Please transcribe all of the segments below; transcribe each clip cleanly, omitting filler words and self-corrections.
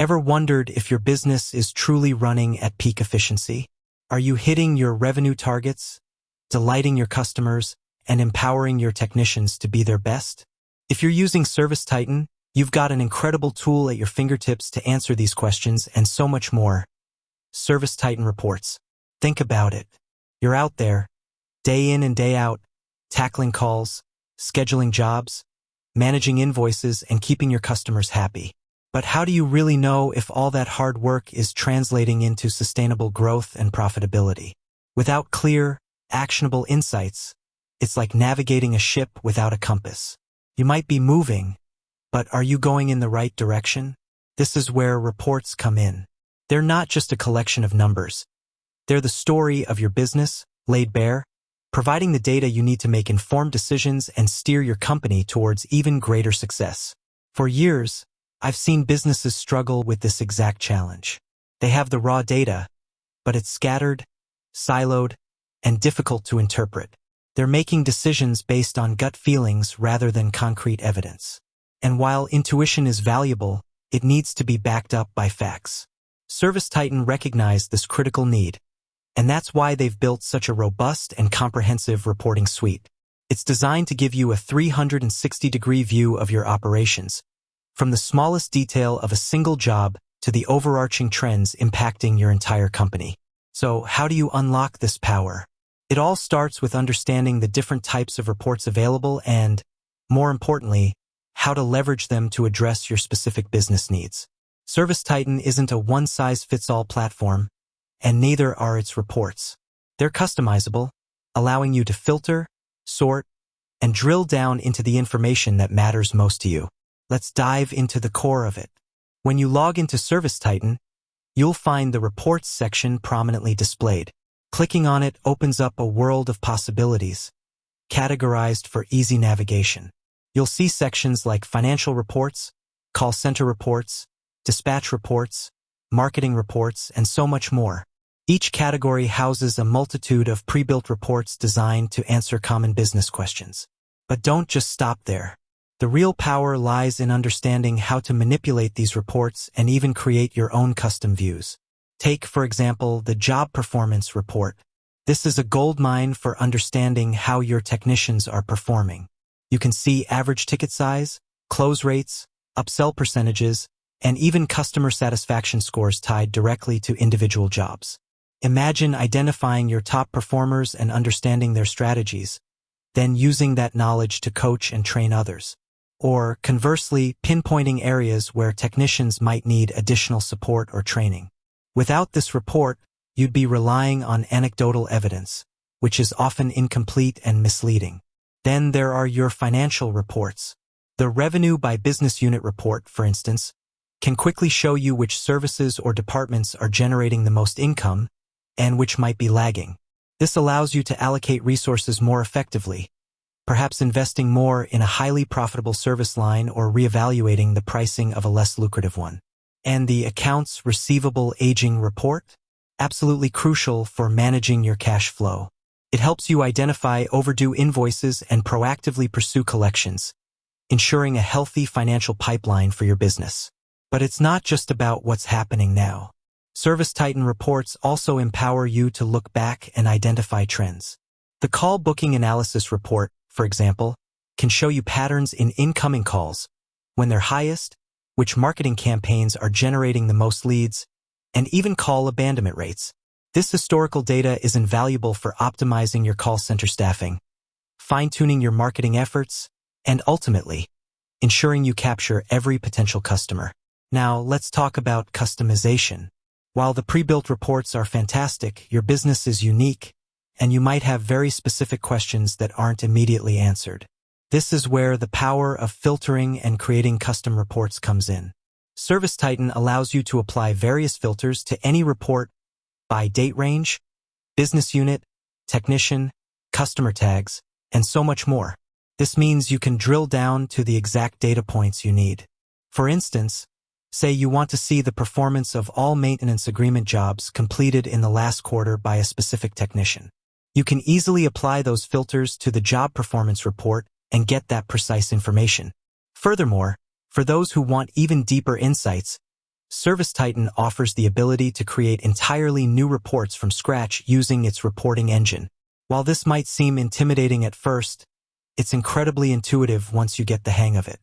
Ever wondered if your business is truly running at peak efficiency? Are you hitting your revenue targets, delighting your customers, and empowering your technicians to be their best? If you're using ServiceTitan, you've got an incredible tool at your fingertips to answer these questions and so much more. ServiceTitan Reports. Think about it. You're out there, day in and day out, tackling calls, scheduling jobs, managing invoices, and keeping your customers happy. But how do you really know if all that hard work is translating into sustainable growth and profitability? Without clear, actionable insights, it's like navigating a ship without a compass. You might be moving, but are you going in the right direction? This is where reports come in. They're not just a collection of numbers. They're the story of your business, laid bare, providing the data you need to make informed decisions and steer your company towards even greater success. For years, I've seen businesses struggle with this exact challenge. They have the raw data, but it's scattered, siloed, and difficult to interpret. They're making decisions based on gut feelings rather than concrete evidence. And while intuition is valuable, it needs to be backed up by facts. ServiceTitan recognized this critical need, and that's why they've built such a robust and comprehensive reporting suite. It's designed to give you a 360-degree view of your operations, from the smallest detail of a single job to the overarching trends impacting your entire company. So, how do you unlock this power? It all starts with understanding the different types of reports available and, more importantly, how to leverage them to address your specific business needs. ServiceTitan isn't a one-size-fits-all platform, and neither are its reports. They're customizable, allowing you to filter, sort, and drill down into the information that matters most to you. Let's dive into the core of it. When you log into ServiceTitan, you'll find the Reports section prominently displayed. Clicking on it opens up a world of possibilities, categorized for easy navigation. You'll see sections like Financial Reports, Call Center Reports, Dispatch Reports, Marketing Reports, and so much more. Each category houses a multitude of pre-built reports designed to answer common business questions. But don't just stop there. The real power lies in understanding how to manipulate these reports and even create your own custom views. Take, for example, the Job Performance Report. This is a goldmine for understanding how your technicians are performing. You can see average ticket size, close rates, upsell percentages, and even customer satisfaction scores tied directly to individual jobs. Imagine identifying your top performers and understanding their strategies, then using that knowledge to coach and train others. Or, conversely, pinpointing areas where technicians might need additional support or training. Without this report, you'd be relying on anecdotal evidence, which is often incomplete and misleading. Then there are your financial reports. The Revenue by Business Unit report, for instance, can quickly show you which services or departments are generating the most income and which might be lagging. This allows you to allocate resources more effectively, perhaps investing more in a highly profitable service line or reevaluating the pricing of a less lucrative one. And the Accounts Receivable Aging report? Absolutely crucial for managing your cash flow. It helps you identify overdue invoices and proactively pursue collections, ensuring a healthy financial pipeline for your business. But it's not just about what's happening now. ServiceTitan reports also empower you to look back and identify trends. The Call Booking Analysis report, for example, can show you patterns in incoming calls, when they're highest, which marketing campaigns are generating the most leads, and even call abandonment rates. This historical data is invaluable for optimizing your call center staffing, fine-tuning your marketing efforts, and ultimately, ensuring you capture every potential customer. Now, let's talk about customization. While the pre-built reports are fantastic, your business is unique, and you might have very specific questions that aren't immediately answered. This is where the power of filtering and creating custom reports comes in. ServiceTitan allows you to apply various filters to any report by date range, business unit, technician, customer tags, and so much more. This means you can drill down to the exact data points you need. For instance, say you want to see the performance of all maintenance agreement jobs completed in the last quarter by a specific technician. You can easily apply those filters to the job performance report and get that precise information. Furthermore, for those who want even deeper insights, ServiceTitan offers the ability to create entirely new reports from scratch using its reporting engine. While this might seem intimidating at first, it's incredibly intuitive once you get the hang of it.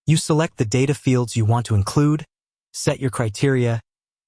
You select the data fields you want to include, set your criteria,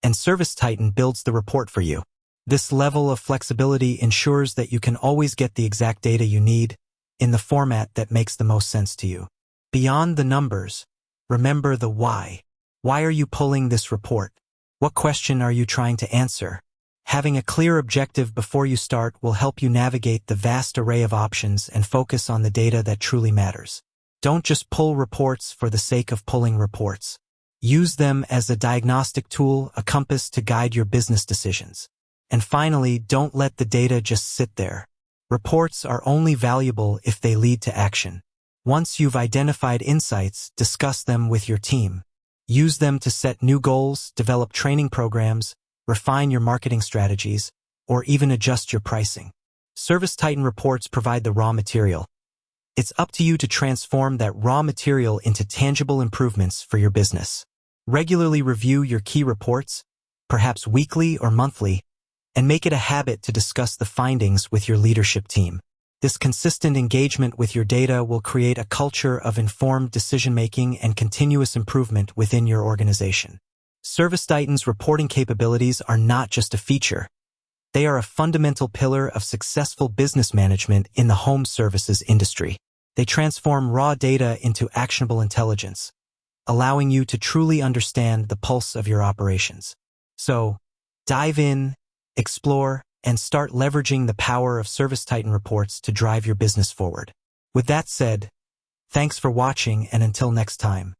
and ServiceTitan builds the report for you. This level of flexibility ensures that you can always get the exact data you need in the format that makes the most sense to you. Beyond the numbers, remember the why. Why are you pulling this report? What question are you trying to answer? Having a clear objective before you start will help you navigate the vast array of options and focus on the data that truly matters. Don't just pull reports for the sake of pulling reports. Use them as a diagnostic tool, a compass to guide your business decisions. And finally, don't let the data just sit there. Reports are only valuable if they lead to action. Once you've identified insights, discuss them with your team. Use them to set new goals, develop training programs, refine your marketing strategies, or even adjust your pricing. ServiceTitan reports provide the raw material. It's up to you to transform that raw material into tangible improvements for your business. Regularly review your key reports, perhaps weekly or monthly, and make it a habit to discuss the findings with your leadership team. This consistent engagement with your data will create a culture of informed decision-making and continuous improvement within your organization. ServiceTitan's reporting capabilities are not just a feature. They are a fundamental pillar of successful business management in the home services industry. They transform raw data into actionable intelligence, allowing you to truly understand the pulse of your operations. So, dive in, explore, and start leveraging the power of ServiceTitan reports to drive your business forward. With that said, thanks for watching, and until next time.